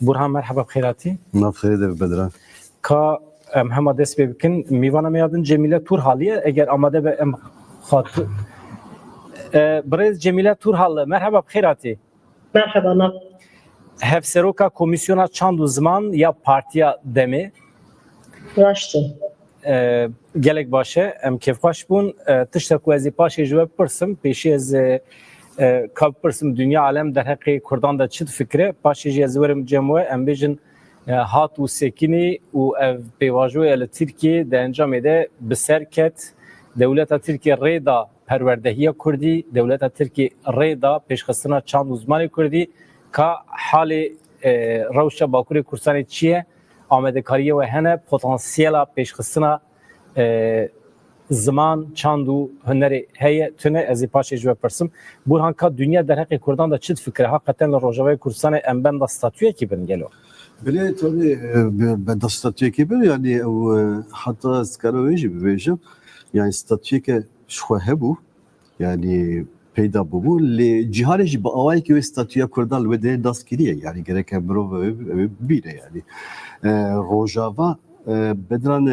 Burhan merhaba bxeyratî. Navxêrê de Bedran. Ka em hema dest pê bikin mîvana me yadin Cemîle Turhaliye eger amade be em xat Birêz Cemîle Turhal merhaba bxeyratî. Merhaba nav. Hevseroka Komisyona Çand û Ziman ya Partiya Demê Raştı. gelek baş e em kêfxweş bûn tiştek ku ez ê paşê ji we bipirsim pêşî ez ka bipirsim dünya alem derheqê Kurdan da çi fikre paşê jî ez werim cem we em bêjin hat û sekînî û ev pêvajoya li Tirkiye di encamê de bi ser ket Dewleta Tirkiye rêda perwerdehiya Kurdî, Dewleta Tirkiye rêda pêşxistina çand û zimanê Kurdî ka halê rewşa Bakurê Kurdistanê çi ye amedekariye we hene potansiyela pêşxistina ziman, çand û hunerê heye tune ez ê paşê ji we pirsim. Burhan ka dünya derheqê Kurdan da çi fikre hakikaten li Rojavayê Kurdistanê em benda statûyekî bin gelo. Bile tabii ben de statüye bir yani hatta skaroveji bibêjim yani statüye şxwe hebu yani peyda bu li cihanê jî bi awayekî wê statüya Kurdan li wê derê dest kiriye yani gerek mirov ew bîne yani Rojava bedran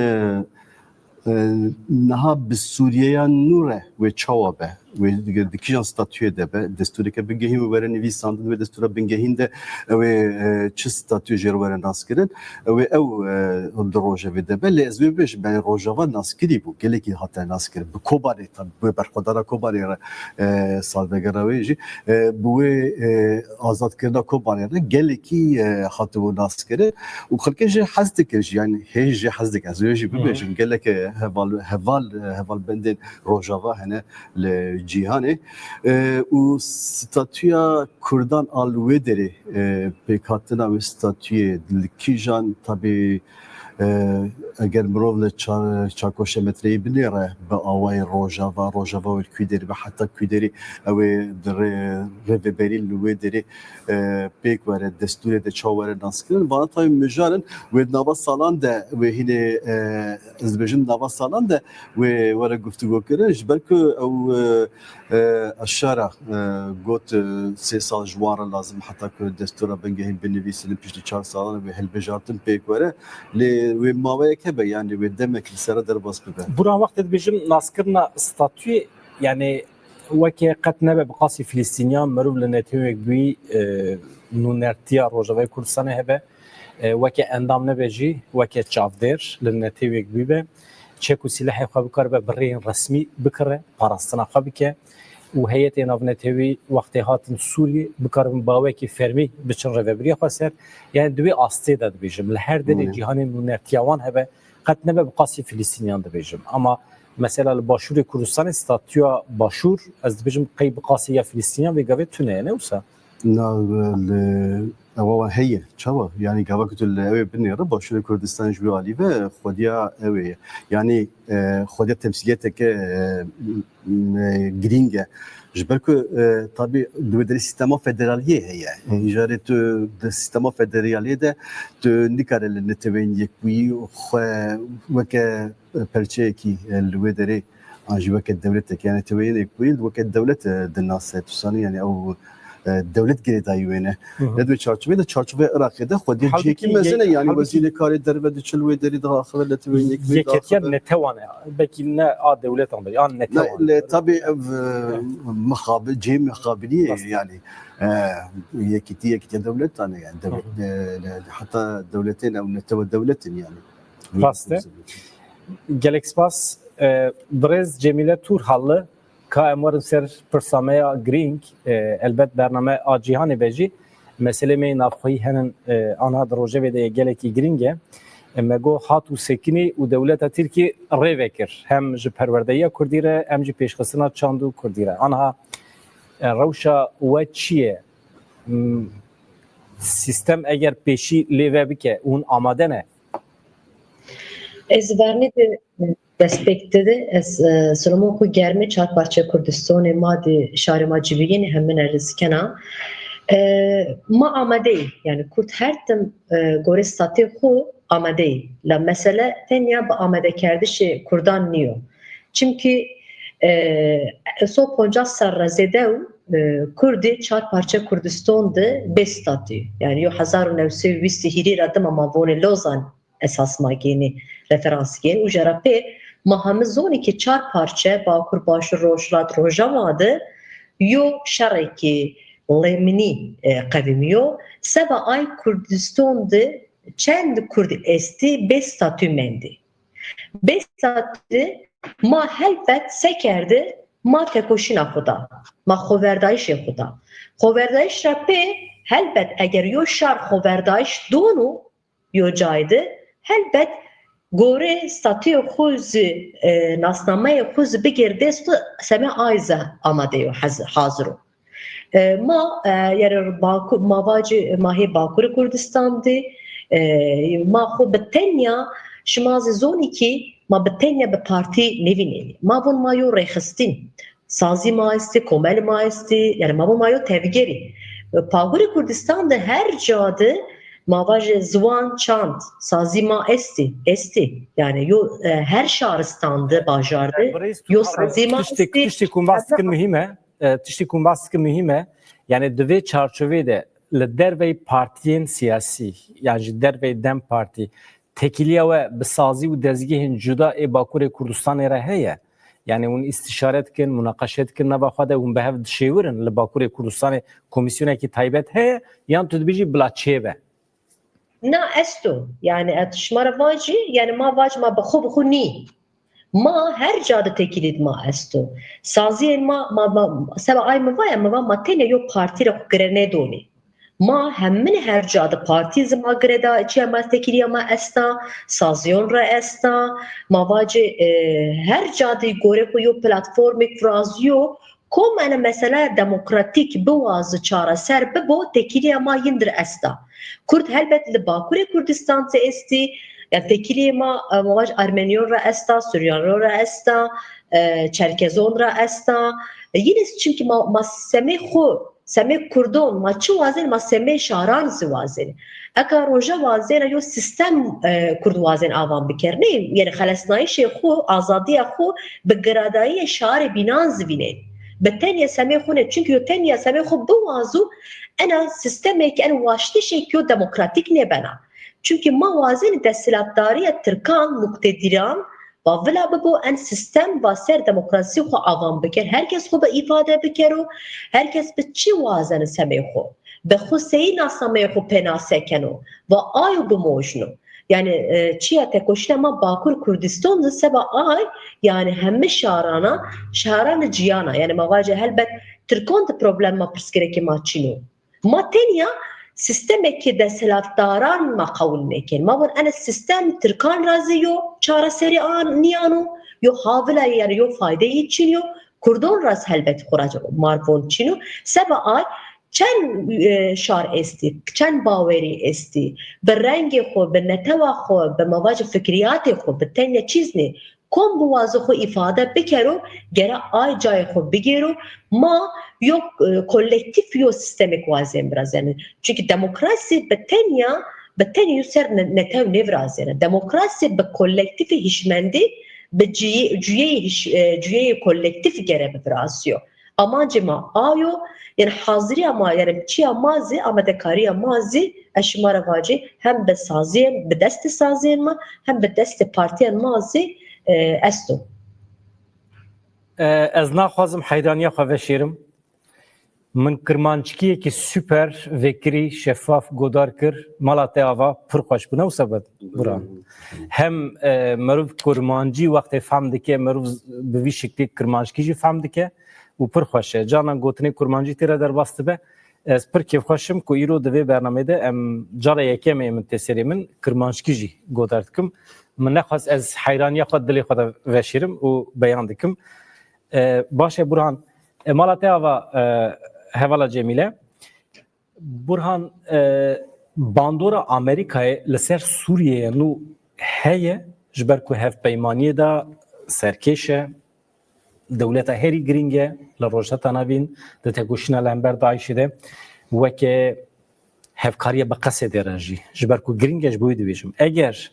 niha bi Sûriyeya nû re wê çawa be wê dikijan statüye de be destureke bingehîn wê were nivîsandin wê destura bingehîn de wê çi statü jê were naskirin wê ew di rojevê de be lê ez wê bêjim ben Rojava naskirî bû gelekî hate naskirin bi Kobarê bi berxwedana Kobarê re salvegera wê jî bi wê azadkirina Kobarê re gelekî hatibû naskirin û xelkê jî hez dikir jî yani hêj jî hez dike ez wê jî bibêjim gelek heval bendên Rojava hene li cîhanê û statüya Kurdan al wê derê pêkhatina wê statüyê li kîjan tabî eger mirov li çarkoşa metreyê binêre bi awayê Rojava wê kû derê ve heta kû derê ew ê di rêveberî li wê derê pêk were destûrê de çawa were naskirin vana tayê mijarin wê nava salan de wê hînê ez dibêjim nava salan de wê were guftûgo kirin ji ber ku ew eşara got 3 sal ji wan re lazim heta ku destûra bingehîn binivîsin piştî 4 salan wê hilbijartin pêk were lê wê maveyek hebe yani wê demek li sera derbas bibe. Burhan wextê dibêjim naskirina statûyê yani wekê qet nebe bi qasî Filîstîniyan mirov li netewek bûyî nûnertiya Rojavayê Kurdistanê hebe wekê endam nebe jî wekê çavdêr li netewek bûyî be çek û sîlehê xwe bikaribe bi rêyên resmî bikire parastina xwe bike û heyetê navnetewî wextê hatin Sûriyê bikaribin bawekî fermî biçin rêveberiya xwe ser yani di wê astê de dibêjim li her derê cîhanê nûnertiya wan hebe qet nebe bi qasî Filîstîniyan dibêjim ama mesela li Başûrê Kurdistanê statüya Başûr ez dibêjim qey bi qasî ya Filîstîniyan vê gavê tune ye ne wisa? Ewa heye çawa yani gava kutu li ew binêre Başûrê Kurdistan ji wê alî ve xwediya ew ye yani xwediya temsîliyeteke girîng e ji ber ku tabî di wê derê sîstema federaliyê heye îjarê tu di sîstema federaliyê de tu nikare li netewên yekbûyî xwe weke perçeyekî li wê derê an jî weke dewletekî yani neteweyên yekbûyî weke dewlet di nas e tu sanî yani ew devlet girêdayî wê ne ne dibê çarçovê de çarçovê Iraqê de xwediyê cihekî mezin e yani wezîrê karê derve diçil wê derê diaxivin netewên yekbûyî yeketiya netewan e belkî ne a dewletan be an netewan tabii ev mixabil cê mixabiliyê yani yekîtiya devlet tane yani hatta devletên ew netewê devletin yani rast e gelek spas birêz Cemîle Turhalli ka em werin ser pirsameya girîng elbet bername a cîhanê be jî meselê navxweyî henin anha di rojevê de gelekî girîng e me got hat û sekînî û Dewleta Tirkiye rê vekir hem ji perwerdehiya Kurdî re hem jî pêşxistina çand û Kurdî re anha rewşa we çi ye sîstem eger pêşî lê ve bike hûn amade ne? Ez vernî de despektede ez Solomon ku germe çarparça Kurdistanê madî şarê ma civiyên hemin erzikena ma amadeyî yani Kurd her tim gorê statê xwe amadeyî la mesele tenya bi amadekerdişê Kurdan niyo çünkü so 50 sal re zêde û Kurdî çar parça Kurdistan de bestatü. Yani yo 1920 hîrî radim ama vonê Lozan esas mageni referans gen û jarapê ma hemû zonekî çar parça Bakur Başûr Rojhilat Rojava de yo şerekî lêminî qevimiyo seva ay Kurdistan de çend Kurd esti bestatü mendi. Bestatü ma helbet sekerde ma tekoşina xuda ma xoverdayişê xuda xoverdayîş ra pê helbet eger yo şar xoverdayîş donu yo cayde helbet gore statüyê xwe zî nasnameyê xwe zî bigir dest seme ayze amade yo hazir o ma yer Bakur mavacı mahê Bakurê Kurdistan'dı ma xwe bi tenya şimazê zonekî ma bi tenya bi partî nevînê ma von mayo rêxistin sazî ma esti komel ma esti yani ma von mayo tevgerî Bakurê Kurdistan de her cade mavaje zwan çand sazî ma esti yani yo her şaristandı bajardı yo sazî ma esti tiştî ku baskin mühim e tiştî ku baskin mühim e yani divê çarçovê de li dervey partiyên siyasî yani ji dervey Dem Partî tekiliya we bi sazî û dezgehên cuda ê Bakurê Kurdistanê re heye yani hûn îstişare dikin münaqeşe dikin nava xwe de hûn bi hev dişêwirin li Bakurê Kurdistanê komîsyonekî taybet heye yan tu dibêjî bila çêve na esto yani etişmara vacı yani ma vacı ma bixu ni ma her cadı tekilid ma esto saziyên ma seba ay mı vaya mı va ma tene yo partî re grene doni ma hemmin her cadı partî zima greda içi ma tekiliya ma esta saziyon re esta ma vacı her cadı gore ko yo platformik fraziyo kom ene mesela demokratik bivazı çara ser bibo tekiliya ma yindir esta Kurd helbet li Bakurê Kurdistan te esti ya tekiliye ma mavaş Ermeniyon ra esta, Süryan ra esta, Çerkezon ra esta. Yine çünkü ma semê Kurdon ma çi wazen ma semê şaran ziwazen. Eka roja wazen yo sistem Kurd wazen avan bikerne yani xelesnayîşê xwe azadiya xwe bi giradayî şarê bînan zivîne. Bi tenya semê xwe ne çünkü yo tenya semê xwe biwazu ena sistemeki en vaştişeki yo demokratik ne bena. Çünkü mavazen desthilatdariya Türkan muktediran va vila bibo en sistem va ser demokrasi xwe avan bikir. Herkes xwe bi ifade bikir û herkes bi çi wazen semê xwe. Bi xwe seyî nasameyê xwe penaseken û va ayo bimojno. Yani çiya tekoşina ma Bakur Kurdistan da seba ay yani hemme şarana ciyana yani mavace helbet Türkan da problem ma pirsgereki ma çino. Ma tenya sistemeki desthilatdaran ma qawul nekin. Ma von ana sistem Türkan razı yo çara seri an niyano yo havila yani yo faydeyi çiniyo Kurdon raz helbet xurac marvon çino seba ay çen şar esti çen baweri esti be rengi xwe be neteva xwe be mavac fikriyatê xwe be tenya çîzne kom bu wazı xwe ifade bikero gera ay cayê xwe bigêro ma yok kolektif yo sistemik wazên biraz yani çünkü demokrasi be tenya ser netev nevraz yani demokrasi be kolektif hişmendi be cüye kolektif gere biraz yo amacıma ayo yani hazırı ama yani çiya mazi amadekariya mazi eşmara vacı hem be saziyen be deste saziyen ma hem be deste partiyen mazi esto. Ez naxwazim heydaniya xwe veşêrim min kirmançikiyekî süper vekirî şeffaf godar kir mala te ava pir xweş bû ne sebet buran hem merov kirmancî wextê fehm dike merov bi vî şeklî kirmançikî jî fehm dike û pir xweş e canan gotinê kurmancî tê re derbas dibe ez pir kêfxweşim ku îro di vê bernameyê de em cara yekemê min tê serê min kirmançikî jî godar dikim min nexwest ez heyraniya xwe dilê xwe de veşêrim û beyan dikim baş e Burhan mala te ava hevala Cemîle Burhan bandora Amerîkayê li ser Sûriyeyê nû heye ji ber ku hevpeymaniyê da serkêş e dewleta herî giring e li rojheta navîn di tegoşîna li hember Daişê de weke hevkariya bi qesê de re jî ji ber ku giring e ji bo wî dibêjim eger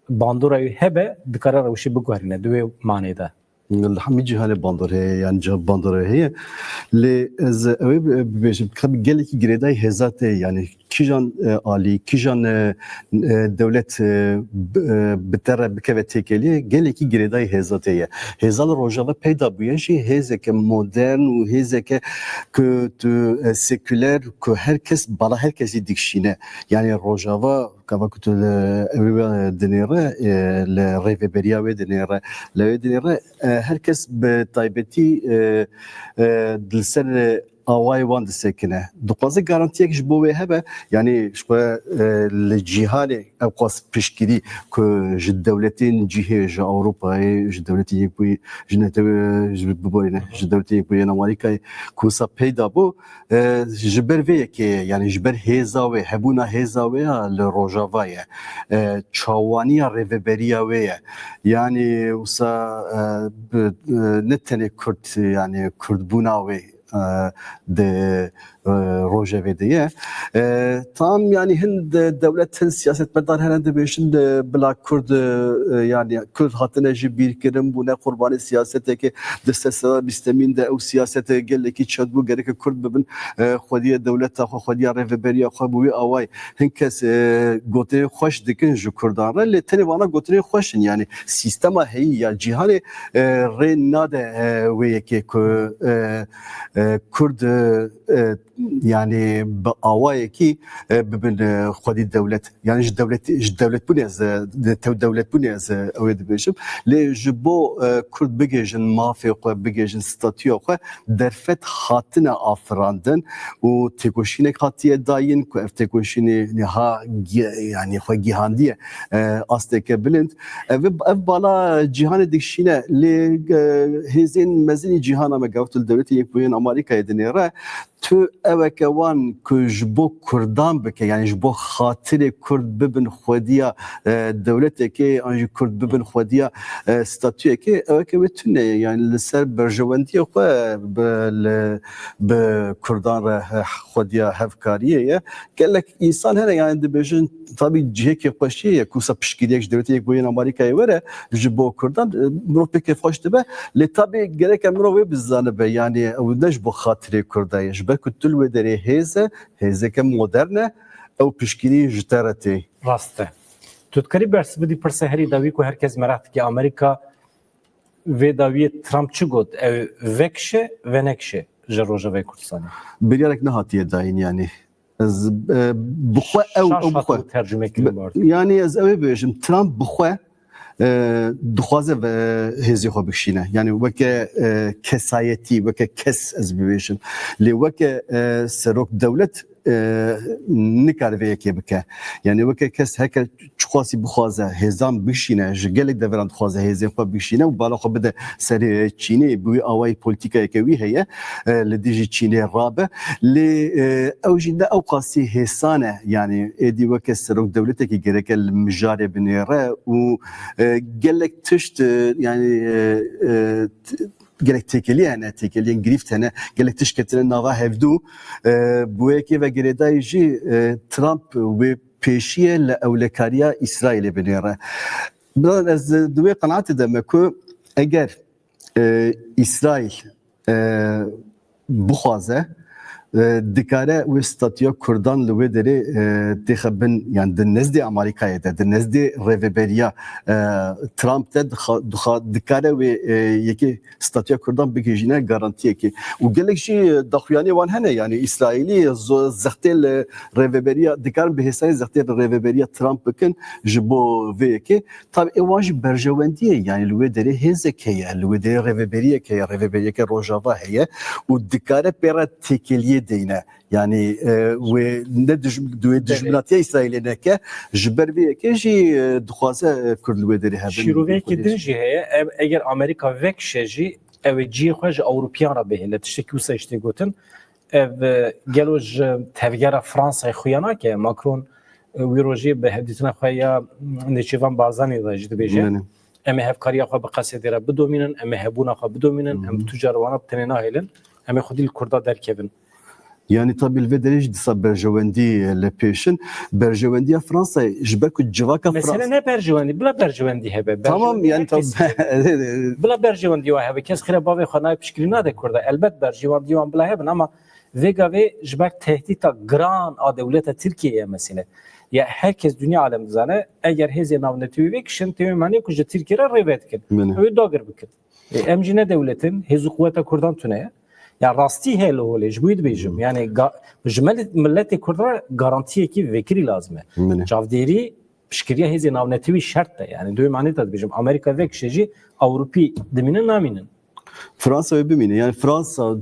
bandora wî hebe dikare rewşê biguherîne di wê manê de همه جهان بانداره yani cevap bandara heye le ez ev beşim geleki gireday hezate yani kijan ali kijan devlet betere bikeve tekeli geleki gireday hezate hezal rojava peyda buyen şey hezeke modern u hezeke que seküler que herkes bana herkesi dikşine yani rojava kavakut ev denere le reveberiya ve denere le denere herkes be taybeti dilser avay wan disekine duqaze garantiye ki bu ve hebe yani şu le cihane avqas pişkiri ku ji devletin cihe ji Avrupa'yı ji devleti yekbu jinete ji boyne ji devleti yekbu yan Amerika ku sa peyda bu ji berve ki yani ji ber heza ve hebuna heza ve le rojavaya çawaniya reveberiya ve yani usa netene Kürt yani Kürtbuna ve de rojeve diye tam yani Hind devletin siyasetmedar herhalde beşin de bila Kürt yani Kürt hatine ji bir kerim bu ne kurbanı siyasete ki destesler bisteminde o siyasete geleki çad bu gerek Kürt bibin xwediye devleta xwediye reveberiya xwe bu avay hinkes gotine xoş dikin ji Kürdan le televana gotine xoşin yani sistema hey ya cihanı re nade ve ki Kürt yani avay ki bibin xwedi devlet yani ji devlet bu ne devlet bu ne evet beşim le ji bo Kürt bigejin mafya xwe bigejin statüya xwe derfet hatine afrandin u tekoşinek hatiye dayin ku ev tekoşini ha yani xwe gihandiye asteke bilind ev bala cihanê dikşine le hezin mezini cihana me gavtul devleti yekbuyen Amerika'ya denere tu eveke wan ku ji bo Kurdan bike yani ji bo xatirê Kurd bibin xwediya devleteke an jî Kurd bibin xwediya statüyeke eveke ve tune yani li ser berjewendiya xwe bi Kurdan re xwediya hevkariyê gelek insan hene yani dibêjin tabii cihekê xweşiyê ye ku sa piştgiriyek ji devletê yekbuyen Amerika'ya were ji bo Kurdan mirov pêkê xweş dibe lê tabii gerek mirov wê bizanibe yani ew ne ji bo xatirê Kurda ji ber ku tu li wê derê hêz e hêzeke modern e ew piştgirî ji te re tê rast e tu dikarî bers bidî pirsa herî dawî ku herkes merak dike Amerika vê dawiyê Trump çi got ew vekşe ve nekşe ji Rojavayê Kurdistanê biryarek nehatiye dayin yani ez bixwe ew bixwe tercüme kirin yani ez ew ê bêjim Trump bixwe dixwaze ve hêzê xwe bikişîne yani weke kesayetî weke kes ez bibêjim lê weke serok devlet nikare vê yekê bike yani weke kes heke çixwasî bixwaze hêzan bişîne ji gelek deveran dixwaze hêzên xwe bişîne û bala xwe bide serê Çînê bi wî awayî polîtîkayeke wî heye li dijî Çînê rabe lê ew jî ne ew qasî hêsan e yani êdî weke serok devletekî gereke li mijarê binêre û gelek tişt yani gerek tekeli hene tekeliyen grift hene gelek tişketine nava hevdu bu eki ve geredayı jî Trump ve peşiye le evlekariya İsrail'e binere. Ben ez duve kanaat edeme ku eğer İsrail bu xwaze dikare ve statüya Kurdan li wê derê dixebin yani di nezdê Amerîkayê de di nezdê reveberiya Trump de dikare ve yekî statüya Kurdan bigihîne garantiyekî û gelek jî daxuyanî wan hene yani İsraîlî zextê reveberiya dikarin bi hêsanî zextê reveberiya Trump bikin ji bo vê yekê tabi ewan jî berjewendiye yani li wê derê hêzek heye li wê derê reveberiyek heye reveberiyeke Rojava heye û dikare pêra tekeliye deyne yani ve ne dijminatiya İsrail'e neke ji ber vê yekê jî dixwaze Kurd li wê derê hebin şîroveyekê din jî heye eger Amerika vekşe jî ew ê ciyê xwe ji Ewropyan re bihêle tiştekî wisa işte gotin ev gelo ji tevgera Fransayê xuya nake Macron wî rojê bi hevdîtina xwe ya Nêçîrvan Barzanî de jî dibêje em ê hevkariya xwe bi qesedê re bidomînin em ê hebûna xwe bidomînin em tu carwana bi tenê nahêlin em ê xwedî li Kurda derkevin Yani tabii ve derece disa berjevendi le peşin berjevendiya Fransa jbeku civaka Mesela Fransa. ne berjevendi? Bila berjevendi hebe. Tamam yani tabii. Bila berjevendi wa hebe. Kes xire bavê xwe nayê piştgirîna de Kurda. Elbet berjevendi wan bila hebin ama vêga vê ji ber tehdîta giran a dewleta Tirkiyeyê mesela. Ya herkes dünya alem dizane eğer hêzê navnetî wê kişin têwê manê ku ji Tirkiye re rêvê dikin. Ew dagir bikin. Em jî ne devletin hêzû quweta Kurdan tune ye. Ya rastî hê li holê ji bo dibêjim. Yani ji milletê Kurdan garantiyekî vekirî lazim e. Çavdêrî piştgiriya hêzê navnetî wî şert e. Yani duyê manê te dibêjim. Amerîka vê kişê jî Ewropî dimînin namînin. Fransa ve bimine yani Fransa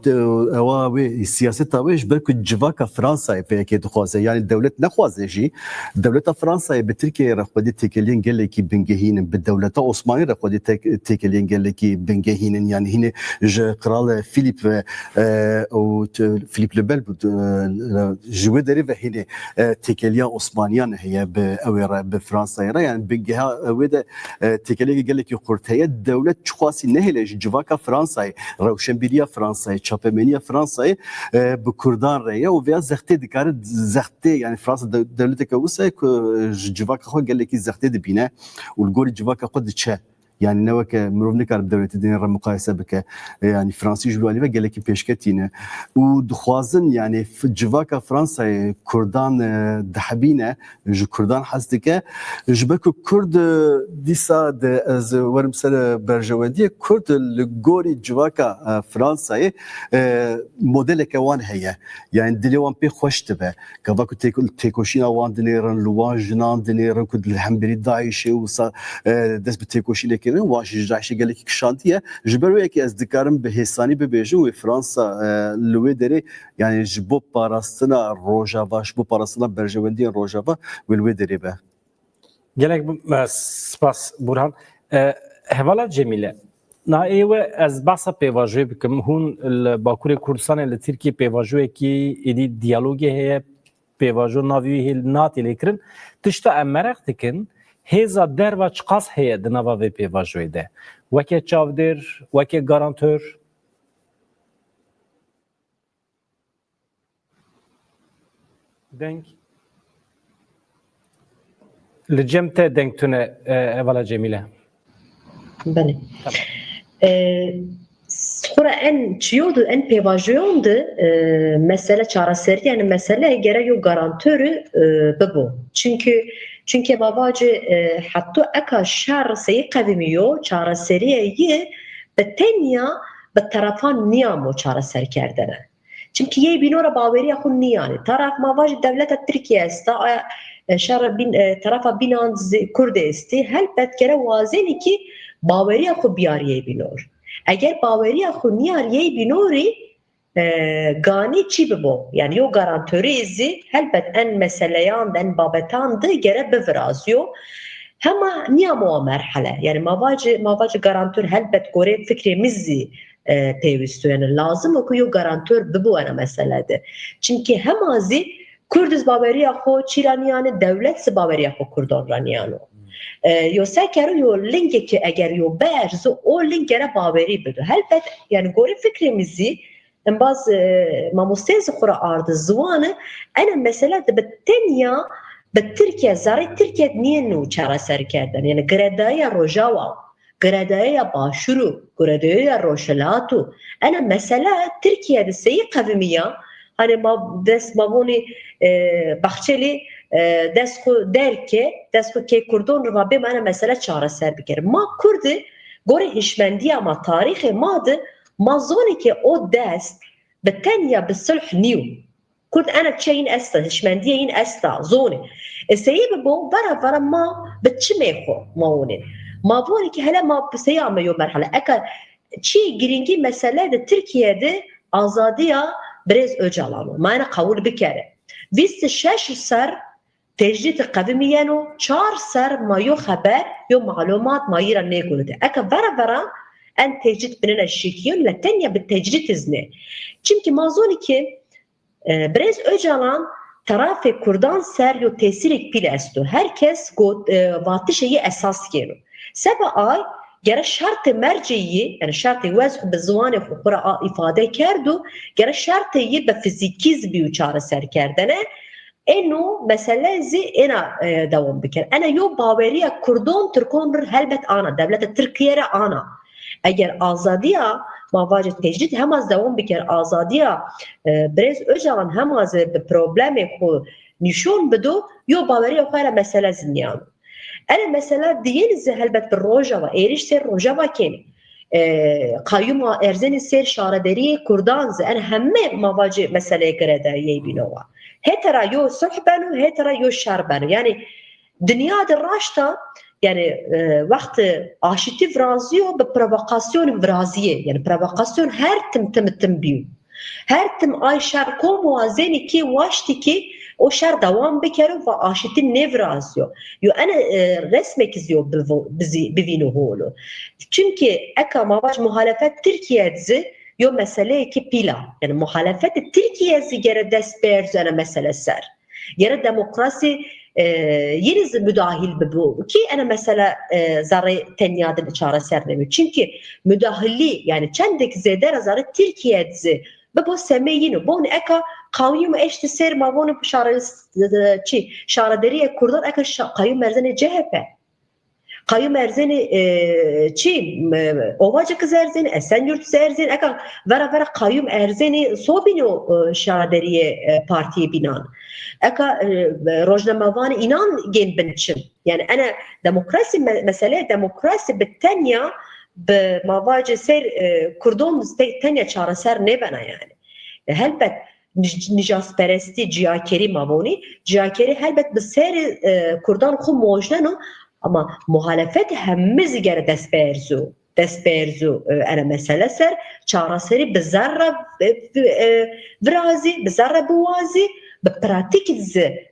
eva ve siyaset tabi belki civaka Fransa'yı peki dixwaze yani devlet nexwaze jî devleta Fransa'yı bi Tirkiye rexwedî têkeliyên gelekî bingehînin bi devleta Osmanî rexwedî têkeliyên gelekî bingehînin yani hînê ji Kral Filip ve Filip le Bel ji wê derê ve hînê têkeliya Osmaniyan heye bi ew re bi Fransa'ya re yani bingeha wê de têkeliyê gelekî xurt heye devlet çixwasî nehêle ji civaka Fransa'yı Rewşenbîriya Fransa'yı, çapemeniya Fransa'yı bi Kurdan reye û veya zextê dikare zextê yani Fransa devleteke wisa ku ji civaka xwe gelekî zextê dibîne û li gorî civaka xwe diçe. Yani ne veke mirov nikare devletê dinê re mukayese bike. Yani Fransî ji alî ve gelekî pêşketîne. û dixwazin yani civaka Fransayê Kurdan dihebîne ji Kurdan hez dike ji ber ku Kurd dîsa de ez werim ser berjewendiyê Kurd li gorî civaka Fransayê modeleke wan heye. Yani dilê wan pê xweş dibe. Gava ku têkoşîna wan dinêrin li wan jinan dinêrin ku li hemberî Daişê wisa dest bi têkoşînekê wan ji Daişê gelekî kişandiye ji ber wê yekê ez dikarim bi hêsanî bibêjim wê Fransa li wê derê yani ji bo parastina Rojava ji bo parastina berjewendiyên Rojava wê li wê derê be. Gelek spas Burhan. Hevala Cemile. Na êwe ez behsa pêvajiyê bikim. Hûn li Bakurê Kurdistanê li Tirkiye pêvajiyekî êdî diyalogê heye pêvajo navî wî natê lêkirin. Tişta em mereq dikin hêza derva çi qas heye di nava vê pêvajoyê de. Weke çavdêr, weke garantör. Denk. Li cem te denk tune Hevala Cemile. Bene. Sonra en çiyordu, en pevajiyondu mesele çaraseri yani mesele gerek yok garantörü bu. Çünkü babacı hatta eka şer seyi kavimiyor çaraseriyi betenya be tarafan niyamo çaraseri kerdene. Çünkü ye binora baveri akun niyani. Taraf babacı devlet Türkiye sta şer bin tarafa binan Kurde esti helbet kere vazeni ki baveri akun biyariye binor. Eğer baveriya xu niyariye binori gani çi bibo yani yo garantörü izi helbet en meseleyan en babetan de gere bivrazyo hema niyamo o merhale yani mavacı garantör helbet gore fikrimizi pevisto yani lazım o ki yo garantör bibo ana meselede çünkü hemazi Kurdiz baveriya xu çiraniyane devlet baveriya xu Kurdan raniyano yo sekero yo linki ki eğer yo berz o linkere baveri bidu. Helbet yani gori fikrimizi en bazı mamustezi kura ardı zıvanı ene mesela de betenya be Türkiye zari Türkiye niye nu çara serkerden yani gredaya rojava gredaya başuru gredaya roşelatu ene mesela Türkiye'de seyi kavimiya hani des mabuni bahçeli desko derke desko ke Kurdon rıva be mana mesela çare ser bikir ma Kurdi gore hişmendi ama tarihi madı mazoni ki o dest betenya bisulh niu Kurd ana chain esta hişmendiyin esta zoni sebebi bu vara ma bitçimexo maonin ma voni ki hele ma biseyame yo merhale eka çi giringi mesele de Türkiye'de azadiya Brez Öcalan'ı mana kabul bikere biz 6 ser تجديد قدميانو 4 سر ما يو خبر يو معلومات ما يرى نيقولده اكا برا ان تجديد بننا الشيكيون لتنيا بالتجديد izne çünkü mazoni ki Brez Öcalan tarafı Kurdan ser yo tesirik pilesto herkes vatı şeyi esas geliyor sebe ay gere şartı merceği yani şartı vazh bi ziwanê xwe xwe ifade kerdu gere şartı yê bi fizîkî zibî û çareser kerdine eno mesele zî ena devam bikir. Ena yo baweriya Kurdan Türkon bir helbet ana devleta Tirkiye re ana. Eğer azadiya mavacı tecrid hem az devam bikir azadiya Brez Öcalan hem az bir problemi xwe nişon bidu yo baweriya xwe re mesele zinyan. Ena mesela diyeniz helbet bir rojava eriş ser rojava kemi. Kayyuma erzeni ser şaraderi kurdan en hemme mavacı meseleye göre de yebinova. Hetera yo sohbenu hetera yo şarbenu. Yani dünyada raşta yani vakti aşiti vraziyo be provokasyon vraziye. Yani provokasyon her tim biyo. Her tim ay şer ko muazeni ki vaşti ki o şer devam bekere ve aşitin nevrazıyor. Yo ana resmek izliyor bivino holo. Çünkü eka mavaş muhalefet Türkiye'de yo mesele ki pila. Yani muhalefet Türkiye'de gere desperz ana mesele ser. Yere demokrasi yeniz müdahil bu ki ana mesela zarı tenyadın çare sernemi. Çünkü müdahili yani çendek zeder zarı Türkiye'de bu semeyini bu eka kayyum eşti ser mavonu şaraderiye kurdan eka kayyum erzeni CHP kayyum erzeni Ovacık erzeni Esenyurt erzeni eka vera kayyum erzeni sobino şaraderiye partiye binan eka rojnamavani inan gen binçim yani ana demokrasi mesele demokrasi bitenya به مواجه سر کردون تنیا چاره سر نبنا yani. Elbet nijas peresti ciyakeri mavoni ciyakeri elbet bir ser kurdan xu mojnano ama muhalefet hemmiz gere desperzu ana mesele ser çare seri bizarra vrazi bizarra buvazi به pratik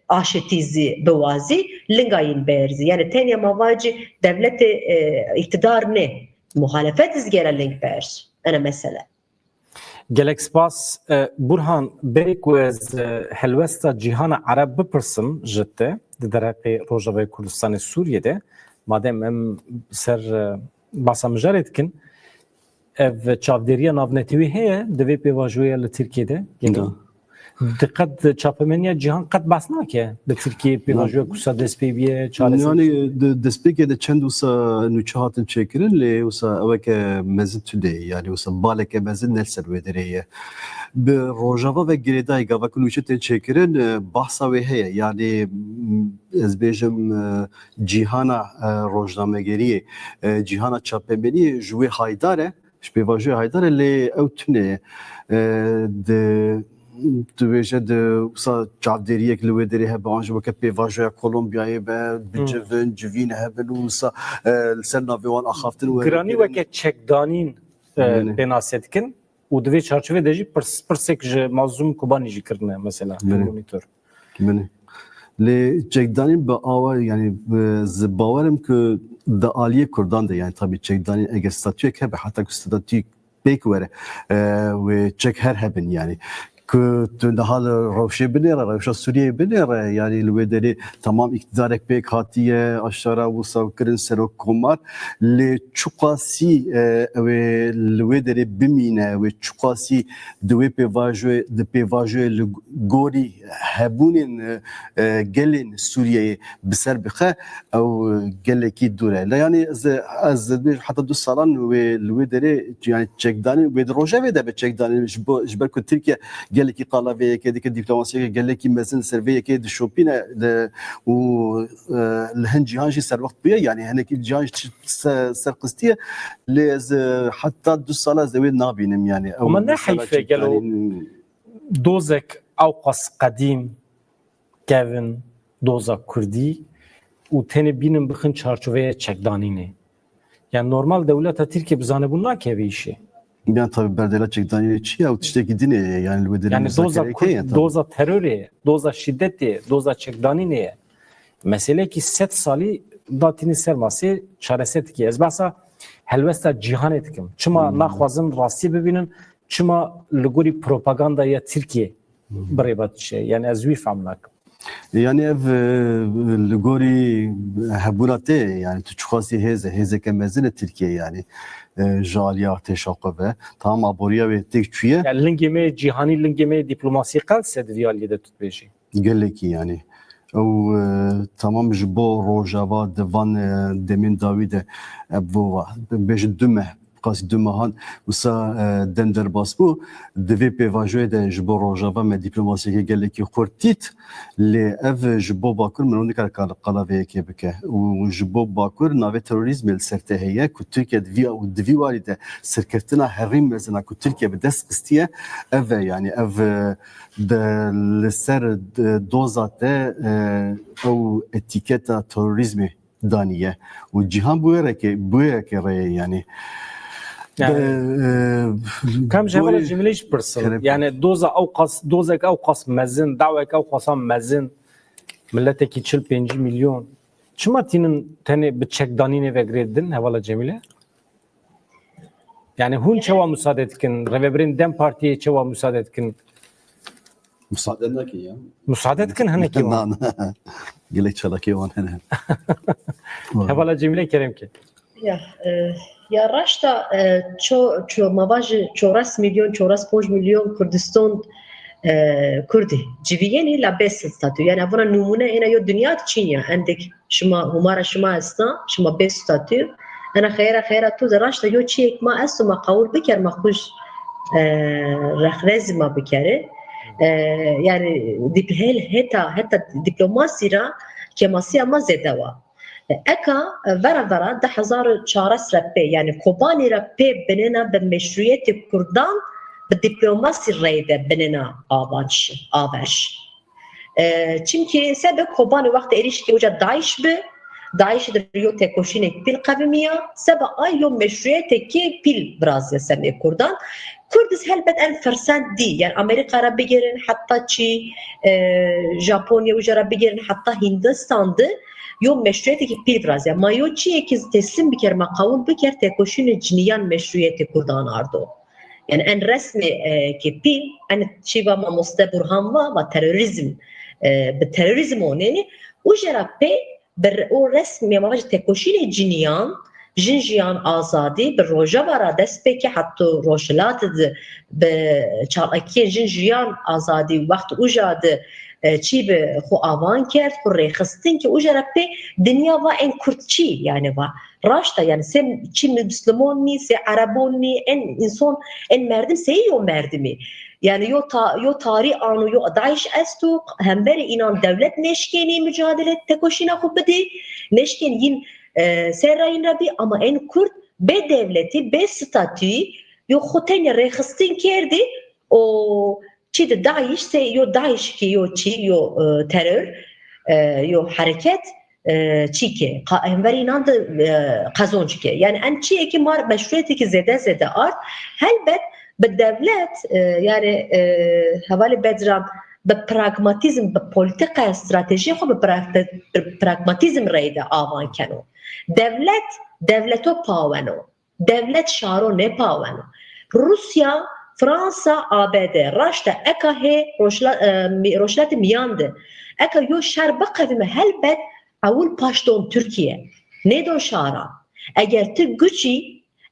aşetizi buvazi lingayin berzi yani tenya mavaci devlet iktidar ne muhalefet izgere link bers ana mesele. Gelek spas Burhan berek ez helvesta cihana Arab bipirsim jitte di deraqê Rojavayê Kurdistanê Sûriyê madem em ser basamjar etkin ev çavdêriya navnetewî heye divê pêvajoya li Tirkiyeyê Dikkat çapemeniya cihan kat basna ki de Türkiye pêvajoya kusa destpêviye çaresi. Yani destpêkê de çend wisa nûçehatin çêkirin lê wisa eweke mezin tune yani wisa baleke mezin nelser wê derê ye. Bi rojava ve girêdayê gavekî nûçe tê çêkirin bahsa wê heye yani ez bêjim cîhana rojnamegeriyê cîhana çapemeniyê ji wê haydar e ji pêvajoya haydar e lê ew tune de tu veja de sa çavderiyek li wê derê hebe an ji weke pêvajoya Kolombiyayê be bicivin civîn hebin û sa ser navê wan axaftin Giranî weke çekdanîn pênasê dikin û di vê çarçovê de jî pirsek ji mazlûm Kobanî jî kirine mesela monîtor. Lê çekdanîn bi ava yani ji bawerim ku di aliyê Kurdan de yani tabii çekdanîn eger statûyek hebe heta ku statûyek pêk were wê çek her hebin yani که تو نهال روشه بنیره روشه سوریه بنیره یعنی لودری تمام اقتدارک به کاتیه اشاره و سوکرین سر و کمار ل چقاسی و لودری بمینه و چقاسی دوی پیواژه لگوری هبونین گلین سوریه بسر بخه او گلکی دوره یعنی از حتی 2 سالان و لودری یعنی چکدانی و روشه وده به چکدانی جبر که ترکیه geleki qalaveye kedike diplomasiye geleki mezin serveye ke dişopine u lehen cihan ji ser vakt buya yani heneki cihan ser qistiye lez hatta 2 sala zewe nabinim yani ama ne hayfe gelo dozek awqas qadim kevin doza kurdi u tene binin bixin çarçoveye çekdanine yani normal devleta Türkiye bizane bunlar kevi işi. Yani tabii berdela çekdanı çi ya tişteki dine yani yani doza teröre, doza şiddeti, doza çekdanı ne? Mesele ki 7 sali datini serması çareset ki ez basa helvesta cihan etkim. Çıma naxwazın rasti bibinin, çıma ligori propaganda ya Türkiye brevat şey yani ez wî famnak. Yani ev gori hebunate yani tuçkasi heze mezine Türkiye yani jaliya teşakkı tamam aboriya ve tek çüye Yani lingeme cihani lingeme diplomasi kal sedviyaliye de tutbeji. geleki yani. O tamam ji bo rojava devan demin Davide bu bej düme qas dümehan usa dender basbu devê pêvajoyê de ji bo rojava me diplomasiyekê gelekî xurtît lê ev ji bo bakur min nikar qalaveyekê bike û ji bo bakur navê terorîzmê li ser te heye ku Tirkiye di vî warî de serkeftina herîm mezina ku Tirkiye bi dest xistiye ev e yani ev de li ser doza te ew etiketa terorîzmê daniye û cîhan bu yekê rêyê yani. Kam jevala cimleş pırsın. Yani doza avqas dozek avqas mezin, davek avqasam mezin. Milleteki 45 milyon. Çima tinin tane bir çekdanine vegredin hevala cemile? Yani hun çava müsaade etkin, Revebr'in Dem Parti'ye çava müsaade etkin. Müsaade naki ya. Müsaade etkin hani ki var? Gelek çalaki var hani. Hevala cemile kerem ki. Ya raşta ço mavajı çoras milyon çoras 5 milyon Kurdistan Kurdi civiyeni la bes statü yani buna numune ena yo dünya Çin'ya endek şuma humara şuma esta şuma bes statü ana khayra tu raşta yo çiğek ma estu ma qavul biker ma kuş rahrez ma bikere yani hatta diplomasira kemasi ama zedava Eka vera 10,000 rappe yani Kobani rappe benena be meşruiyeti Kurdan be diplomasi reyde benena avaş. Çünkü sebe Kobani vakti erişki uca Daesh be Daesh de yo tekoşinek pil kavimiya sebe ay yo meşruiyeti ki pil brazya sebe Kurdan Kurdis helbet en fersent di yani Amerika rabbi gerin hatta çi Japonya uca rabbi gerin hatta Hindistan'dı Yo meşruiyeti ki pil brazya. Mayo çiye ki teslim biker makavul biker tekoşine ciniyan meşruiyeti Kurdan ardo. Yani en resmi ki pil en çiva ma muste burhan va terörizm be terörizm oneni ujera pe o resmi ma tekoşine ciniyan jinjiyan azadi bir rojavara despeki hatta rojlat be çalaki jinjiyan azadi vakti ujadı چی به خو آوان کرد خو ریخستین که اوجا رپی دنیا و این کردچی یعنی و راشتا یعنی سه چی مسلمانی سه عربانی en insan en merdim seyiyor merdimi yani yo tarih anu yo Daesh estu hemberi inan devlet neşkeni mücadele tekoşina kubedi neşken yin serrayin rabi ama en Kürt be devleti be statü yo khoten ریخستین کرdi o çi de Daesh se yo Daesh ki yo çi yo terör yo hareket çi ki enver inan da kazanç ki yani en çi ki mar meşruiyeti ki zede art helbet be devlet yani havale bedram be pragmatizm be politika strateji xo be pragmatizm reyde avan keno devleto paveno devlet şaro ne paveno Rusya Fransa, ABD, raşta eka he roşlat miyandı. Eka yo şerbe kavime helbet avul paşton Türkiye. Ne do şara? Eğer Türk gücü,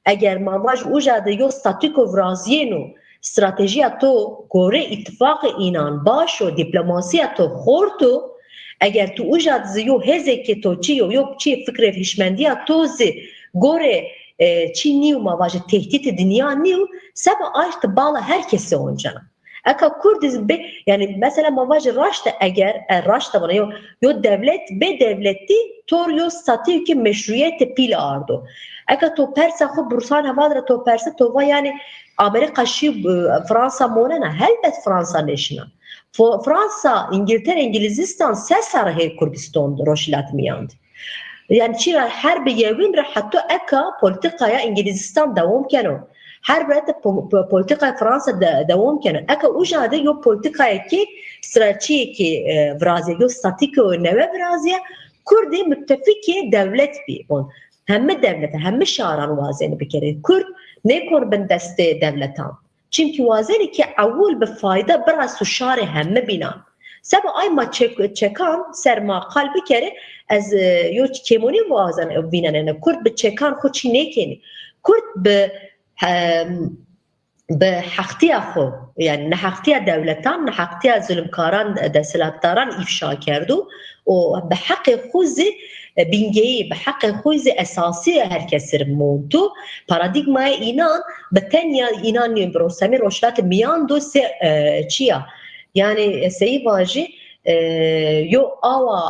eğer mavaj ujadı yo statiko vraziyenu, stratejiya to gore ittifakı inan başo diplomasiya to xortu, eğer tu ujadı yo hezeki to çiyo yok çi fikre hişmendiya tozi gore çi niu mavajı tehdit dünya niu sebe açtı bağla herkesi oncana. Eka Kurdiz be yani mesela mavajı raşta eğer raşta bana yo devlet be devleti tor yo statü ki meşruiyeti pil ardo. Eka to persa xo bursan havadra to persa to va yani Amerika şi Fransa monena helbet Fransa neşina. Fransa İngiltere İngilizistan sesar he Kürdistan roşilat miyandı. Yani çira her bir yevin rahatto eka politikaya İngilizistan devam keno. Her bir politikaya Fransa devam keno. Eka ujade yo politikaya ki strateji ki vrazya yo statiko neve vrazya Kurdi müttefiki devlet bi on. Hemme devlete hemme şaran vazeni bir kere. Kurd ne korben deste devletan. Çünkü vazeni ki avul bir fayda biraz su şare hemme bina. سبا ay ma çekan serma kalbi kere az yo kemoni boğazan binanene Kurt bi çekan xo çi nekeni Kurt bi حقتیا خو یعنی نه حقتیا دولتان نه حقتیا ظلمکاران دستلاتداران افشا کردو و به حق خوز بینگی به حق خوز اساسی هر کسر مونتو پارادیگمای اینان به تنیا اینان بروسمی روشلات میان دو سه چیا yani سعی واجی یو آوا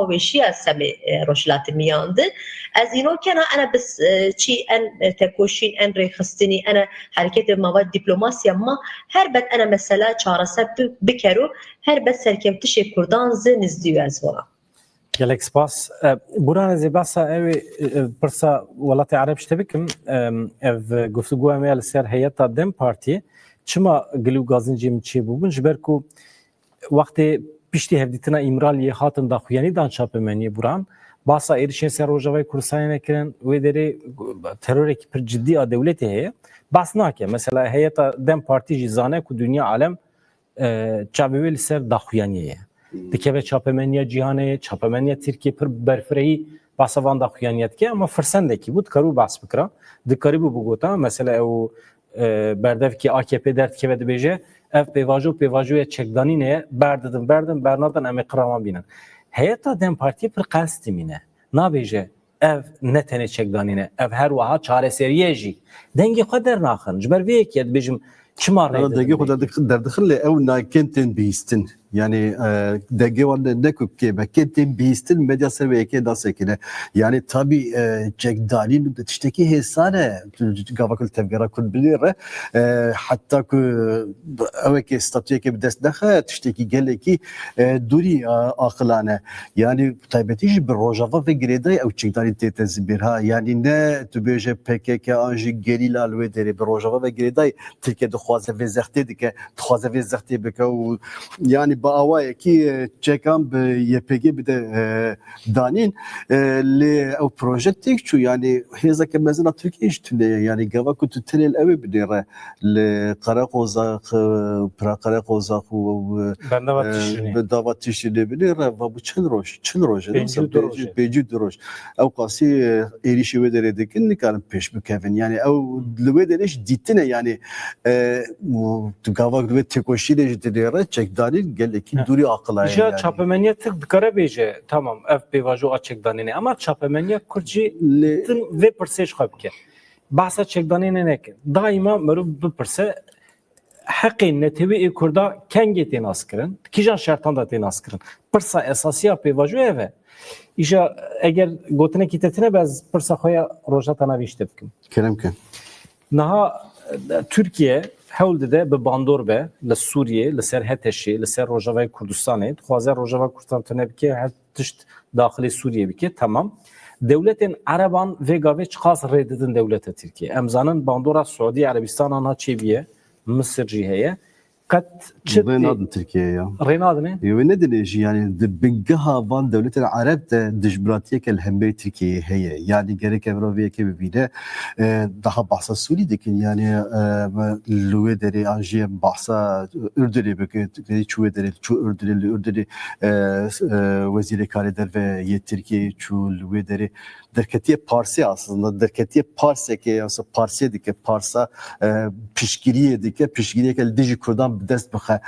وشیا سمی روشلات میانده از اینو کنه انا بس چی ان تکوشین ان ریخستنی انا حرکت مواد دیپلماسیا ما هر بد انا مثلا چارەسەر بکرو هر بد سرکمتش کردان زنزدیو از ولا gelek spas buran ez basa ev persa welatê Arab ştebkim ev guftugû em li ser heyeta Dem Partiye çima gilû gazincê min çêbûbin ji ber ku wextê piştî hevdîtina İmraliyê hatin daxuyanî dan çapemeniyê buran basa êrişên ser Rojavayê Kurdistanê nekirin wê derê terörekî pir ciddî a dewletê heye bas nake mesela heyeta Dem Partî jî zane ku dünya alem çavê li ser daxuyaniyê ye dikeve çapemeniya cîhanê çapemeniya Tirkiye pir berfirehî basa van daxuyaniyet ke ama firsendekî bû dikarû bas bikira dikarîbû bigotan mesela ew berdevkî AKP derdikeve dibêje ev pêvajoya çekdanînê berdidin bernadin em ê qirawan bînin heyeta Dem Partiye pir qels dimîne nabêje ev ne tenê çekdanîne ev her wiha çareseriyê jî dengê xwe dernaxin ji ber vê yekê dibêjim çima rê dengê xwe derdixin lê ew nakentên bihîstin yani dengê wan nekuk me kentên bihîstin medya ser vê yekê dasekine yani tabii çekdanîn tiştekî hêsane gavakil tevgera Kurd bilêre hatta ku evekê statûyekê bi dest nexe tiştekî gelekî dûrî aqilane yani taybetî jî bi Rojava ve girêdayê ew çekdanîn tê zîbêr ha yani ne tu bêje PKK an jî gerîla li wê derê bi Rojava ve girêdayê Tirkiye dixwaze vê zextê dike dixwaze vê zextê bike û yani ba awayekî çekan bi YPG bi de danîn lê ew proje têk çû yani hêzeke mezina Tirkiye jî tune yani gava ku tu tenê li ew ê bidêre li Qereqozaq Pira Qereqozaq û bi dava tişrînê binêre bu çil roj pêncî du roj ew qasî êrişî wê derê dikin nikarin pêş bikevin yani ew li wê derê jî dîtine yani tu gava wê têkoşînê jî dinêre çekdanîn gelekî dûrî aqila ye yani. Çapemeniya Tirk dikare bêje tamam ev pêvajo a çekdanînê ama çapemeniya Kurd jî vê pirsê ji xwe bike bahsa çekdanînê nekin daîma mirov bipirse heqên netewê Kurda kengê tên askirin kîjan şertan da tên askirin pirsa esasiya pêvajoya ev e îja eger gotinekî te tune bez pirsa xwe ya rojata navî ştê bikim keremke niha Türkiye hewl dide bi bandor be li Sûriyê li ser Heteşê li ser Rojavayê Kurdistanê dixwaze Rojava Kurdistan tune bike her tişt daxilê Sûriyê bike tamam dewletên Ereban vê gavê çiqas rê didin dewleta Tirkiye em zanin bandora Suudî Erebistanan ha çêbiye Mısır jî heye qet rê nadin Tirkiyeyê ya rê nadine wê nedine jî yani di bingeha van dewletên Ereb de dijbiratiyeke li hemberî Tirkiyeyê heye yani gerek ev vê yekê bibîne daha bahsa Sûrî dikin yani li wê derê an jî em bahsa Ürdünê bike çû wê derê çû Ürdünê li Ürdünê wezîrê karê derve yê Tirkiyeyê çû li wê derê derketiye Parsê aslında derketiye Parsekê ya Parsê dike Parsa piştgiriyê dike piştgiriyeke li dijî Kurdan bi dest bixe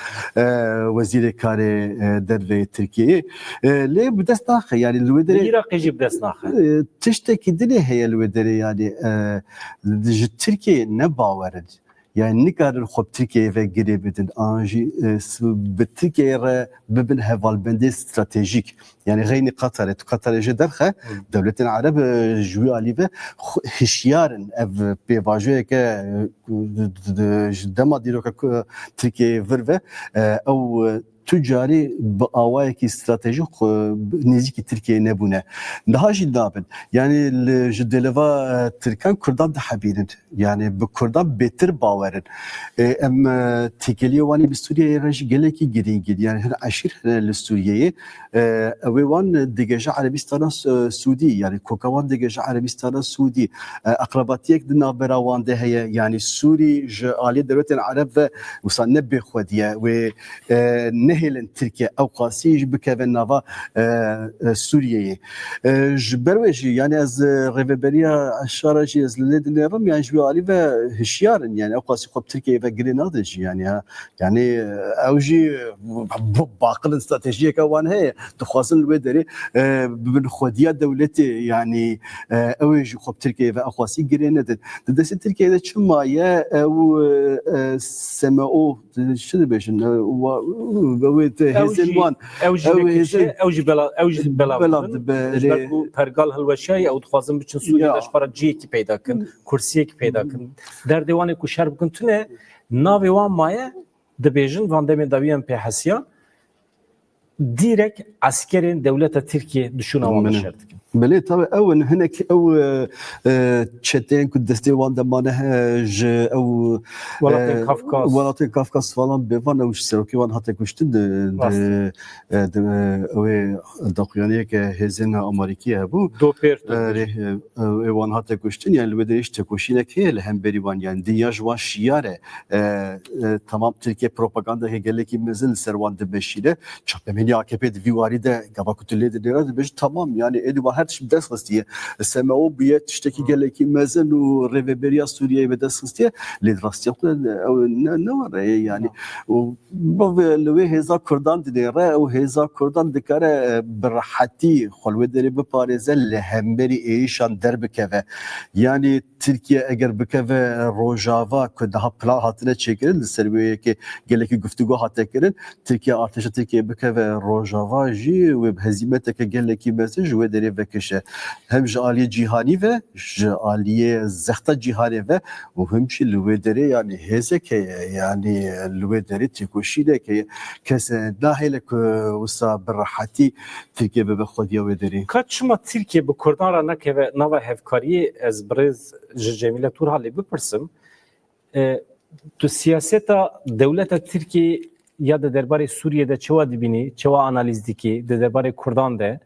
wezîrê karê derve Tirkiyeyê lê bi dest naxe yani li wê derê Iraqê jî bi dest naxe tiştekî dilê heye li wê derê yani ji Tirkiyeyê ne bawerin yani nikarin xwe Tirkiyeyê ve girê bidin an jî bi Tirkiyeyê re bibin hevalbendê stratejîk yani xeynî Qatarê tu Qatarê jê derxe dewletên Ereb ji wî alî ve hişyarin ev pêvajoyeke ji dema dîroka Tirkiyeyê vir ve ew tücari avayeki stratejik niziki Türkiye ne bu ne? Daha jidabın. Yani jdeleva Türkan Kurdan da habirin. Yani bu Kurdan beter baverin. Em tekeliye vani bir Suriye'ye rejim geleki girin gid. Yani her aşir Suriye'ye ve van degeje Arabistan'a Suudi. Yani kokavan degeje Arabistan'a Suudi. Akrabatiyek dina beravan de heye. Yani Suri Ali devletin Arap ve وصل نبي خوديا ونهلن تركيا او قاسي بكفن نافا سوريا جبروجي يعني از ريفبريا الشارجي از لدن رم يعني جو علي هشيارن يعني او قاسي خب تركيا فجرينادج يعني اوجي باقل استراتيجيه كوان هي تخاصن الودري بن خوديا دولتي يعني اوجي خب تركيا فاقاسي جرينادن دس تركيا ده چما يا او سماو شنو بيشن هزلوان اوجي بلا پرگال هلوشای او دخوازم بچن سوریه دشپارا جی کی پیدا کن کرسی کی پیدا کن در دیوان کو شرب کن تونه ناوی وان مایه دبیجن وان دم داویان په حسیا direkt askerin devlete Türkiye düşün amaçlardı. بله طبعا او هناك او تشتين كنت دستيوان دمانه او ولاتي كافكاس falan bevan او سروكي وان حتى كشتن او دقيانيه که هزن امریکیه بو دوپر وان حتى كشتن يعني البدر işte koşine ki hem berivan yani dünya jwan şiare tamam Türkiye propaganda geleki mezil servan de beşide çapemeni AKP divari de gabakutule de beş tamam yani ediva her şey destekliyor. Semao biyet işteki geleki mezen o reveberiya Suriye ve destekliyor. Ledrasyon ne var yani o ve heza Kurdan dinere o heza Kurdan dikare berhati xolvederi be parizel hemberi eşan derbekeve yani Türkiye eğer bekeve Rojava ki daha plan hatine çekirin Serbiye ki geleki güftügü hatekirin Türkiye artışı Türkiye bekeve Rojava ji ve hezimete geleki mesaj ve deri vekişe hem jaliye cihani ve jaliye zehta cihani ve muhimşi lüvederi yani hezeke yani lüvederi tikoşide ki kese dahil ki usa berrahati Türkiye be xodiya vederi kaçma Türkiye bu Kurdan nake ve nava hevkari ez brez Cemile Turhal'ı bipırsim tu siyaseta devleta Türkiye ya da derbari Suriye'de çeva dibini, çeva analizdeki de derbari Kurdan'da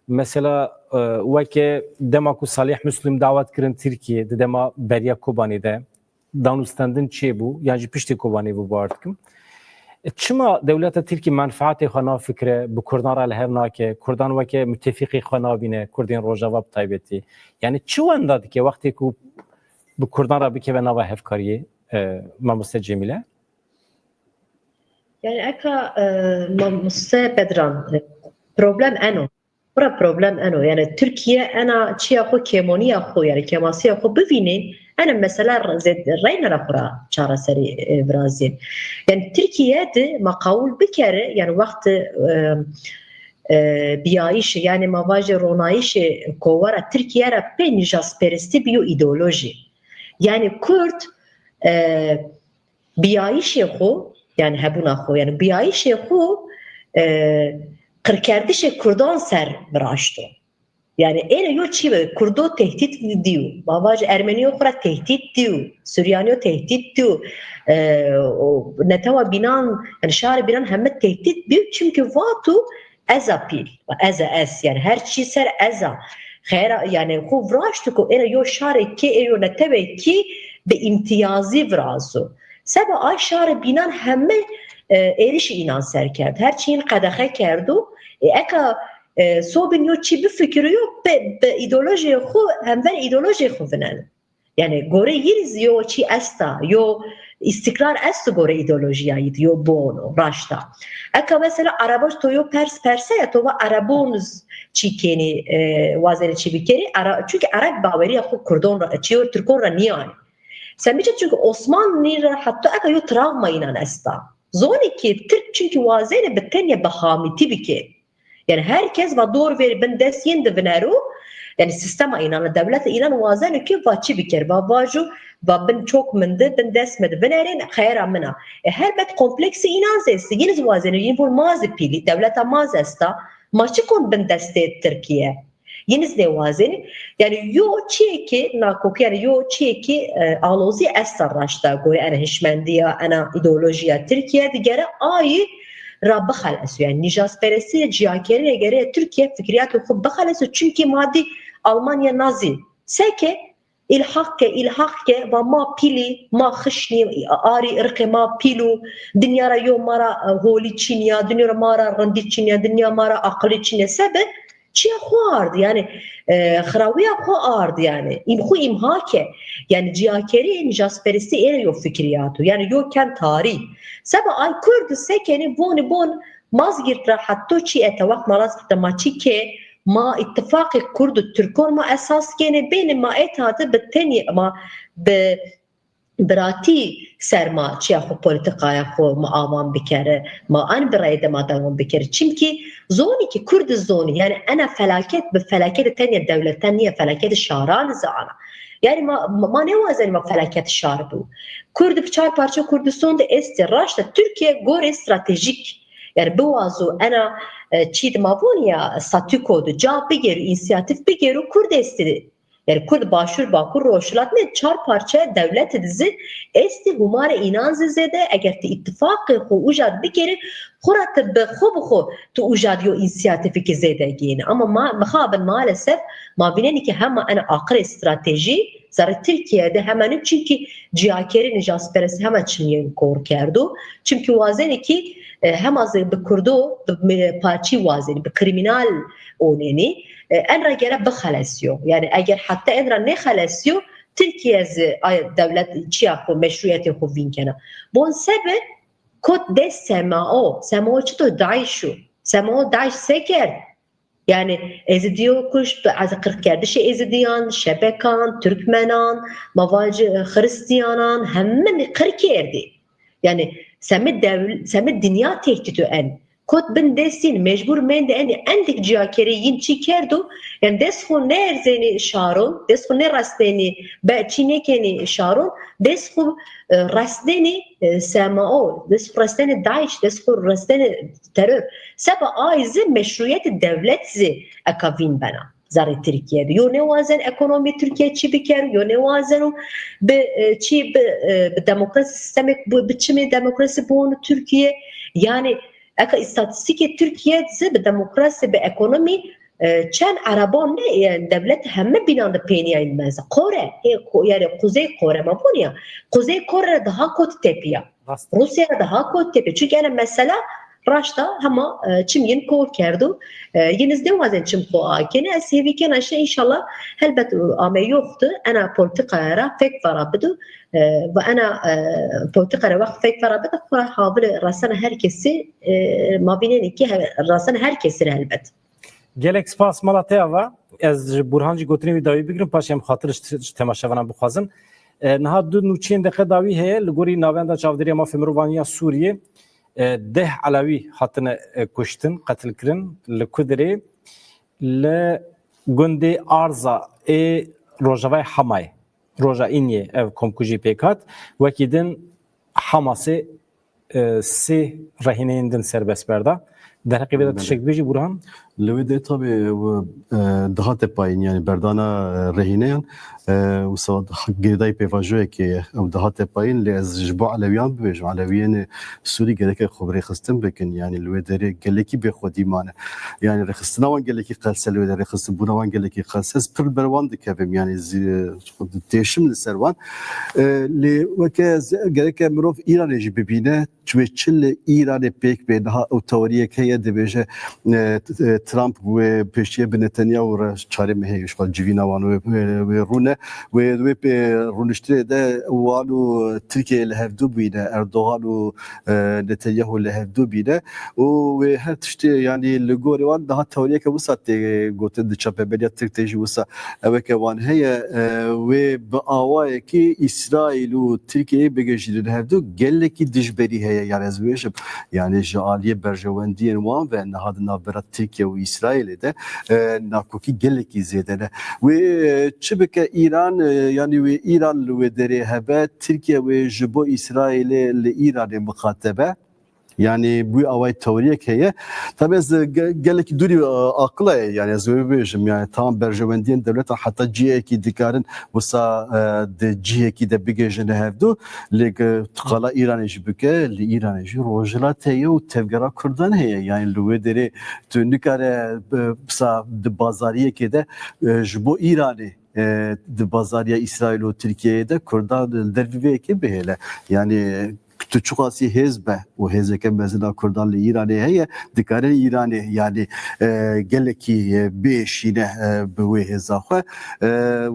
mesela veke demaku Salih Müslim davet kirin Türkiye de dema Beriya Kobani'de danustandın çe bu yani pişti Kobani bu artık çima devleta Türkiye menfaati xana fikre bu Kurdan'a lehevnake Kurdan veke müttefiki xana bine Kurdin Rojava taybeti yani çuanda ki vakti ku bu Kurdan'a bir keve nava hevkariye mamuste Cemile yani eka mamuste Bedran problem eno bura problem eno yani Türkiye ena çiya xo kemoniya xo yani kemasiya xo bivine ena mesela reyna rapora çara seri Brazil yani Türkiye'de makavul bir kere yani vakti biyayişi yani mavaje ronayişi kovara Türkiye'ye pe nijasperesti biyo ideoloji yani Kürt biyayişi xo yani hebuna xo yani biyayişi xo Kırkerdişe Kurdan ser bıraştı. Yani en yo çive Kurdo tehdit diyor. Babacı Ermeniyo kura tehdit diyor. Süryaniyo tehdit diyor. Netava binan yani şahri binan hemet tehdit diyor. Çünkü vatu eza pil. Eza es yani her şey ser eza. Khera yani khu vraştı ko en yo şahri ki yo neteve ki be imtiyazi vrazu. Seba ay şahri binan hemet erişi inan ser kerdi. Her şeyin kadahe kerdu. Eka sobin yo çi bir fikri yok be ideoloji xo hemver ideoloji xo vinen. Yani gore yiriz yo çi asta yo istikrar estu gore ideolojiyaydı yo bono raşta. Eka mesela arabaj toyo perse ya tova arabonuz çikeni vazeni çibikeri çünkü Arap baveri xo Kurdon çiyo Türkon ra niyani. Sen biçe çünkü Osmanlı hatta eka yo travma inan asta. Zoni ki Türk çünkü vazeni bitenya bahamiti bike. Yani herkes va doğru veri ben desyen de venero yani sistema inan devlet inan vazen ki vaçi bikir vaju ve ben çok mende ben desmedi ben erin hayra mina helbet kompleksi inan zesti yine vazen yine bu mazi pili devleta mazesta maçı kon ben deste Türkiye yine de vazen yani yo çeki nakok yani yo çeki alozi estarraşta goy ana hişmendiya ana ideolojiya Türkiye digere ay را بخلص yani nijasperesi cihakeriye göre Türkiye fikriyatı خب بخلص çünkü maddi Almanya Nazi seke ilhakke ve ma pili ma khışni ari ırkı ma pilu dünyara yo mara holi Çinya dünyara mara randi Çinya dünya mara akıllı Çinya sebe çiye xuardı yani xrawiya xuardı yani imxu imhake yani cihakeri nijasperesi ele yo fikriyatı yani yo ken tarih سبا آی کرد سکنی بون مازگیر را حتی چی اتوقع مالاس دماچی که ما اتفاق کرد و ترکان ما اساس کنه بین ما اتحاده به تنی ما به براتی سرما چی خو پولیتیکای خو ما آوان بکره ما آن برای ما دوام بکره چونکی زونی که کرد زونی یعنی انا فلاکت به فلاکت تنی دولت تنی فلاکت شهران زانا yani ma ne vazen ma felaket şar bu. Kurd çar parça Kurdistan da esti raşta Türkiye gore stratejik yani bu vazo ana çid mavonya statükodu cevap bir inisiyatif bir geri Kurd esti. Yani Kurd başur bakur roşlat ne çar parça devlet dizi esti humare inanz zede eğer te ittifakı xo ujad bir geri xurat be xo tu ujad yo inisiyatifi ki zede gene ama mexaben maalesef ma bineni ki hem ana akır strateji zar Türkiye'de hemen çünkü cihakeri nijasperesi hemen Çin'in kor kerdu çünkü vazeni ki hem az bir kurdu bir parçı vazeni bir kriminal oneni enra gele bxalesiyor yani eğer hatta enra ne xalesiyor Türkiye'zi devlet çiyapo meşruiyeti xo vinkena bon sebe kot des semao çito daişu semao daş seker yani ezidiyor kuş az 40 kardeşi ezidiyan şebekan Türkmenan mavacı Hristiyanan hemen 40 yerdi yani semi dünya tehdidi en kot ben desin mecbur men de endik cihakeri yin çikerdu yani desxu ne erzeni şarun desxu ne rasteni be çinekeni şarun desxu rasteni semao desxu rasteni daesh desxu rasteni terör seba aizi meşruiyeti devletzi akavin bana zari Türkiye'de yo ne vazen ekonomi Türkiye çi biker yo ne vazen be çi be demokrasi sistemek bu biçimi demokrasi bu Türkiye yani aka istatistik Türkiye be demokrasi be ekonomi çen Araban ne yani devlet hemme binanda peniya inmez. Kore yani Kuzey Kore ma bu ya. Kuzey Kore daha kot tepiya. Rusya daha kot tepiya. Çünkü yani mesela Raşta ama çimyin kor kerdu. Yeniz de vazen çim ko akene seviken aşağı inşallah helbet ama yoktu. Ana politikaya fek varabidu ve ana politikaya vakt fek varabidu. Kura havle rasana herkesi mabinen iki rasana herkesi helbet. Gelek spas Malatya va ez Burhanji gotini vi davi bigrim paşam xatir temaşavana bixwazim. Niha du nuçin de davi heye li gorî navenda çavdiriya ma Mirovaniya Sûriye ده علاوی هاتن کشتن قتل کردن لکودری ل گندی آرزا روجاوی حمای روجا اینیه اف کمکوجی پیکات وکیدن حماسی سه رهینندن serbest برده در حقیقت تشکیل بیجی برهان لوده tabi daha tepayin yani berdana rehineyan و صاد گردای پیواژوی که ده تپاین لیز جبا علویان بیش علویان سوری گله که خبری خستم بکن یعنی لوی داره گله کی به خودی مانه یعنی رخصتنا وان گله کی قلسه لوی داره رخصت بونا وان گله کی قلسه پر بروان دکبم یعنی تیشم لسروان لی وکه گله که مروف ایران جی ببینه چوی چل ایران پیک به نه اوتوریه که یه دبیجه ترامپ و پیشیه به نتانیاهو را چاره مهیش خال جوینا وانو و رونه و رونشتری ده وانو ترکیه لهفدو بینه اردوغان و نتانیاهو لهفدو بینه و هر تشتی یعنی لگوری وان ده توریه که وسط گوتن ده چاپ بلیت ترکیه وسط اوه که وان هی و با آوای که اسرائیل و ترکیه بگیجید لهفدو گله کی دشبری هی heye yani ez bêjim yani ji aliyê berjewendiyên wan ve nehadin navbera Tirkiye û İsrailê de nakokî gelekî zêde ne. Wê çi bike İran yani wê İran li wê derê hebe Tirkiye wê ji bo İsrailê li İranê mixatebe yani bu avay teoriyek heye tabi ez gelek duri akla yani ez bêjim yani tam berjewendiyên devlet hatta ciyekî dikarin wisa de ciyekî de bigêjin hevdû lê tıkala İranê jî bike li İranê jî rojhilat heye û tevgera Kurdan heye yani li wê derê tu nikare wisa di bazariyekê de ji bo İranê di bazariya İsrail û Tirkiye'ye de Kurdan derviveyekê bihêle yani tu çok asi hezbe o hezeke mezina Kurdan li İranê heye dikare İranê yani gelekî beşîne bi wê hêza xwe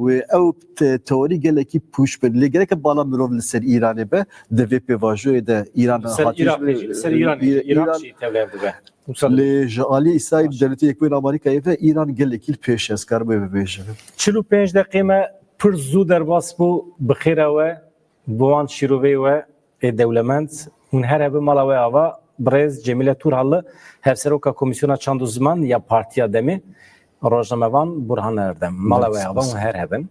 wê ew teorî gelekî pûş bin lê geleke bala mirov li ser İranê be di vê pêvajoyê de İran ser İran şeyi tevlev dibe. lê ji aliyê İsrail devletê Yekbûyên Amerîkayê ve İran gelekî pêş ez kar bê bibêjim. 45 دقیقه پر زود درباس بو بخیره و بوان شیروی و دولمند اون هر به مالاوی آوا برز جمیله تور حالا هفسروکا کمیسیونا چند زمان یا پارتیا دمی روزنامه‌وان برهان اردم مالاوی آوا اون هر هبن